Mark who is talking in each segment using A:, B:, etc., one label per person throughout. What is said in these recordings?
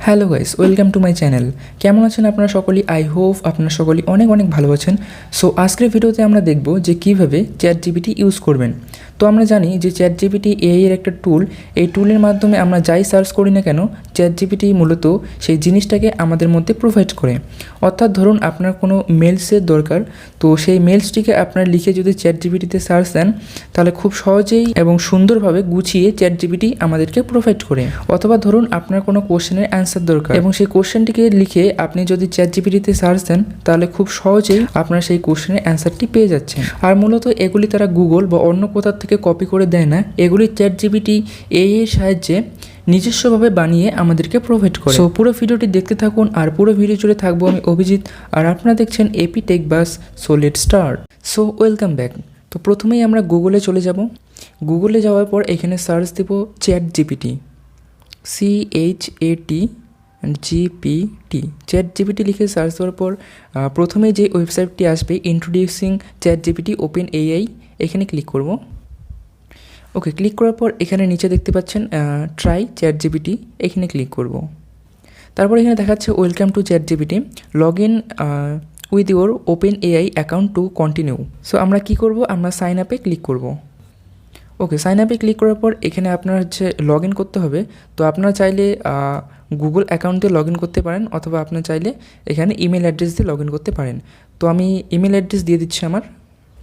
A: Hello guys, welcome to my channel. কেমন আছেন আপনারা সকলেই? আই হোপ আপনারা সকলেই অনেক অনেক ভালো আছেন। সো আজকের ভিডিওতে আমরা দেখব যে কীভাবে চ্যাট জিপিটি ইউজ করবেন। তো আমরা জানি যে চ্যাট জিপিটি এআই এর একটা টুল। এই টুলের মাধ্যমে আমরা যাই সার্চ করি না কেন, চ্যাট জিপিটি মূলত সেই জিনিসটাকে আমাদের মধ্যে প্রোভাইড করে। অর্থাৎ ধরুন আপনার কোনো মেলসের দরকার, তো সেই মেলসটিকে আপনার লিখে যদি চ্যাট জিপিটিতে সার্চ দেন, তাহলে খুব সহজেই এবং সুন্দরভাবে গুছিয়ে চ্যাট জিপিটি আমাদেরকে প্রোভাইড করে। অথবা ধরুন আপনার কোনো কোশ্চেনের অ্যান্সার দরকার এবং সেই কোশ্চেনটিকে লিখে আপনি যদি চ্যাট জিপিটিতে সার্চ দেন, তাহলে খুব সহজেই আপনার সেই কোশ্চেনের অ্যান্সারটি পেয়ে যাচ্ছেন। আর মূলত এগুলি তারা গুগল বা অন্য কোথাও থেকে কপি করে দেয় না, এগুলি চ্যাট জিপিটি এআই এর সাহায্যে নিজস্বভাবে বানিয়ে আমাদেরকে প্রোভাইড করে। সো পুরো ভিডিওটি দেখতে থাকুন, আর পুরো ভিডিও জুড়ে থাকবো আমি অভিজিৎ, আর আপনারা দেখছেন AP tech bus. So let's start. So welcome back. তো প্রথমেই আমরা গুগলে চলে যাব। গুগলে যাওয়ার পর এখানে সার্চ দেব Chat GPT, CHAT Chat GPT লিখে সার্চ দেওয়ার পর প্রথমে যে ওয়েবসাইটটি আসবে, introducing Chat GPT Open AI, এখানে ক্লিক করব। ওকে, ক্লিক করার পর এখানে নিচে দেখতে পাচ্ছেন ট্রাই চ্যাট জিপিটি, এখানে ক্লিক করব। তারপর এখানে দেখাচ্ছে welcome to Chat GPT, log in with your Open AI account to continue. So আমরা কি করব, আমরা সাইন আপে ক্লিক করব। ওকে, সাইন আপে ক্লিক করার পর এখানে আপনার লগ ইন করতে হবে। তো আপনারা চাইলে গুগল অ্যাকাউন্ট দিয়ে লগ ইন করতে পারেন, অথবা আপনার চাইলে এখানে ইমেল অ্যাড্রেস দিয়ে লগ ইন করতে পারেন। তো আমি ইমেল অ্যাড্রেস দিয়ে দিচ্ছি আমার।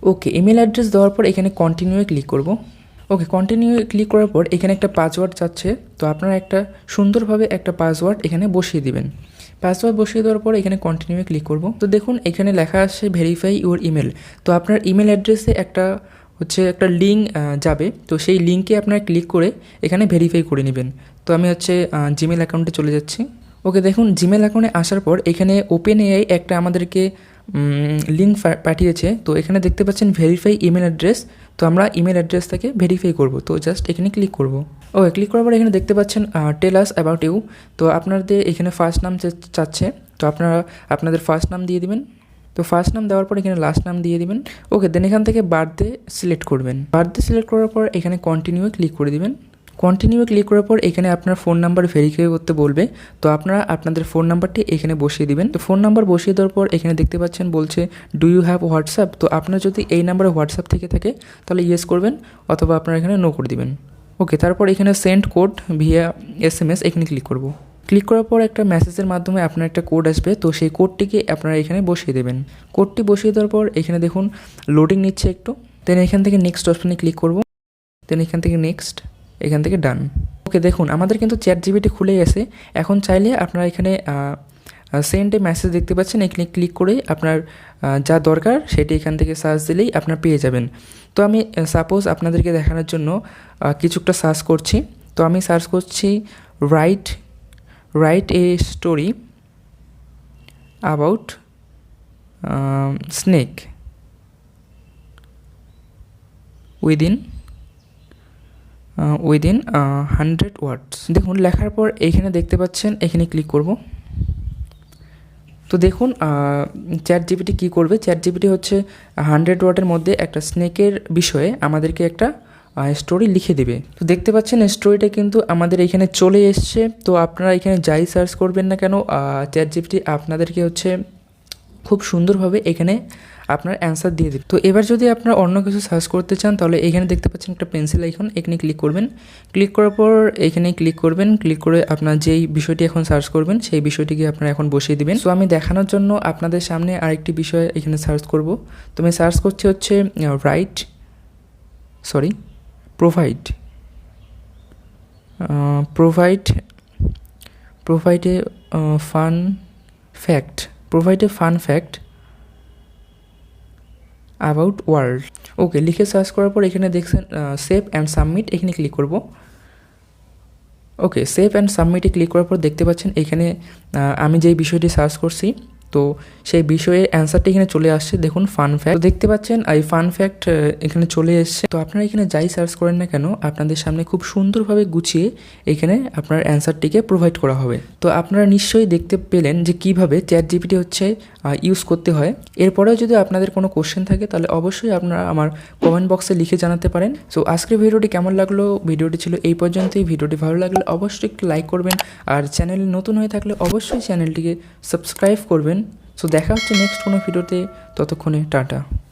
A: ওকে, ইমেল অ্যাড্রেস দেওয়ার পর এখানে কন্টিনিউয়ে ক্লিক করব। ওকে, কন্টিনিউ ক্লিক করার পর এখানে একটা পাসওয়ার্ড চাচ্ছে। তো আপনারা একটা সুন্দরভাবে একটা পাসওয়ার্ড এখানে বসিয়ে দিবেন। পাসওয়ার্ড বসিয়ে দেওয়ার পর এখানে কন্টিনিউয়ে ক্লিক করব। তো দেখুন এখানে লেখা আসছে ভেরিফাই ইউর ইমেল। তো আপনার ইমেল অ্যাড্রেসে একটা লিঙ্ক যাবে, তো সেই লিঙ্কে আপনারা ক্লিক করে এখানে ভেরিফাই করে নেবেন। তো আমি জিমেল অ্যাকাউন্টে চলে যাচ্ছি। ওকে, দেখুন জিমেল অ্যাকাউন্টে আসার পর এখানে ওপেন এআই একটা আমাদেরকে লিঙ্ক পাঠিয়েছে। তো এখানে দেখতে পাচ্ছেন ভেরিফাই ইমেল অ্যাড্রেস। তো আমরা ইমেল অ্যাড্রেসটাকে ভেরিফাই করব। তো জাস্ট এখানে ক্লিক করব। ওকে, ক্লিক করার পর এখানে দেখতে পাচ্ছেন টেল আস অ্যাবাউট ইউ। তো আপনাদের এখানে ফার্স্ট নাম চাচ্ছে, তো আপনারা আপনাদের ফার্স্ট নাম দিয়ে দিবেন। তো ফার্স্ট নাম দেওয়ার পর এখানে লাস্ট নাম দিয়ে দিবেন। ওকে, দেন এখান থেকে বার্থডে সিলেক্ট করবেন। বার্থডে সিলেক্ট করার পর এখানে কন্টিনিউ ক্লিক করে দিবেন। কন্টিনিউ ক্লিক করার পর এখানে আপনার ফোন নাম্বার ভেরিফাই করতে বলবে। তো আপনারা আপনাদের ফোন নাম্বারটি এখানে বসিয়ে দিবেন। তো ফোন নাম্বার বসিয়ে দেওয়ার পর এখানে দেখতে পাচ্ছেন বলছে ডু ইউ হ্যাভ হোয়াটসঅ্যাপ। তো আপনার যদি এই নাম্বারে হোয়াটসঅ্যাপ থেকে থাকে তাহলে ইয়েস করবেন, অথবা আপনারা এখানে নো করে দিবেন। ওকে, তারপর এখানে সেন্ড কোড ভিয়া SMS, এখানে ক্লিক করব। ক্লিক করার পর একটা মেসেজের মাধ্যমে আপনার একটা কোড আসবে। তো সেই কোডটিকে আপনারা এখানে বসিয়ে দেবেন। কোডটি বসিয়ে দেওয়ার পর এখানে দেখুন লোডিং নিচ্ছে একটু। দেন এখান থেকে নেক্সট অপশানে ক্লিক করব। দেন এখান থেকে নেক্সট, এখান থেকে ডান। ওকে, দেখুন আমাদের কিন্তু চ্যাট জিপিটি খুলে গেছে। এখন চাইলে আপনারা এখানে সেন্ড এ মেসেজ দেখতে পাচ্ছেন, এখানে ক্লিক করে আপনার যা দরকার সেটি এখান থেকে সার্চ দিলেই আপনার পেয়ে যাবেন। তো আমি সাপোজ আপনাদেরকে দেখানোর জন্য কিছুটা সার্চ করছি। তো আমি সার্চ করছি write a story about snake within 100 words। দেখুন লেখার পর এইখানে দেখতে পাচ্ছেন, এখানে ক্লিক করব। তো দেখুন চ্যাট জিপিটি কী করবে, চ্যাট জিপিটি 100 ওয়ার্ডের মধ্যে একটা স্নেকের বিষয়ে আমাদেরকে একটা স্টোরি লিখে দেবে। তো দেখতে পাচ্ছেন স্টোরিটা কিন্তু আমাদের এখানে চলে এসছে। তো আপনারা এখানে যাই সার্চ করবেন না কেন, চ্যাট জিপিটি আপনাদেরকে খুব সুন্দরভাবে এখানে আপনার অ্যান্সার দিয়ে দেবে। তো এবার যদি আপনারা অন্য কিছু সার্চ করতে চান, তাহলে এখানে দেখতে পাচ্ছেন একটা পেন্সিল আইকন, এখানে ক্লিক করবেন। ক্লিক করার পর এখানে ক্লিক করবেন। ক্লিক করে আপনার যেই বিষয়টি এখন সার্চ করবেন সেই বিষয়টিকে আপনারা এখন বসিয়ে দিবেন। সো আমি দেখানোর জন্য আপনাদের সামনে আরেকটি বিষয় এখানে সার্চ করব। তো আমি সার্চ করছি provide a fun fact about world। ওকে, লিখে সার্চ করার পর এখানে দেখছেন সেভ অ্যান্ড সাবমিট, এখানে ক্লিক করব। ওকে, সেভ অ্যান্ড সাবমিটে ক্লিক করার পর দেখতে পাচ্ছেন এখানে আমি যেই বিষয়টি সার্চ করছি তো সেই বিষয়ে অ্যান্সারটি এখানে চলে আসছে। দেখুন ফান ফ্যাক্ট, দেখতে পাচ্ছেন এই ফান ফ্যাক্ট এখানে চলে এসছে। তো আপনারা এখানে যাই সার্চ করেন না কেন, আপনাদের সামনে খুব সুন্দরভাবে গুছিয়ে এখানে আপনার অ্যান্সারটিকে প্রোভাইড করা হবে। তো আপনারা নিশ্চয়ই দেখতে পেলেন যে কিভাবে ChatGPT হচ্ছে ইউজ করতে হয়। এরপরেও যদি আপনাদের কোনো কোশ্চেন থাকে তাহলে অবশ্যই আপনারা আমার কমেন্ট বক্সে লিখে জানাতে পারেন। সো আজকের ভিডিওটি কেমন লাগলো, ভিডিওটি ছিল এই পর্যন্তই। ভিডিওটি ভালো লাগলে অবশ্যই একটু লাইক করবেন, আর চ্যানেলে নতুন হয়ে থাকলে অবশ্যই চ্যানেলটিকে সাবস্ক্রাইব করবেন। সো দেখা হচ্ছে নেক্সট কোনো ভিডিওতে, ততক্ষণে টাটা।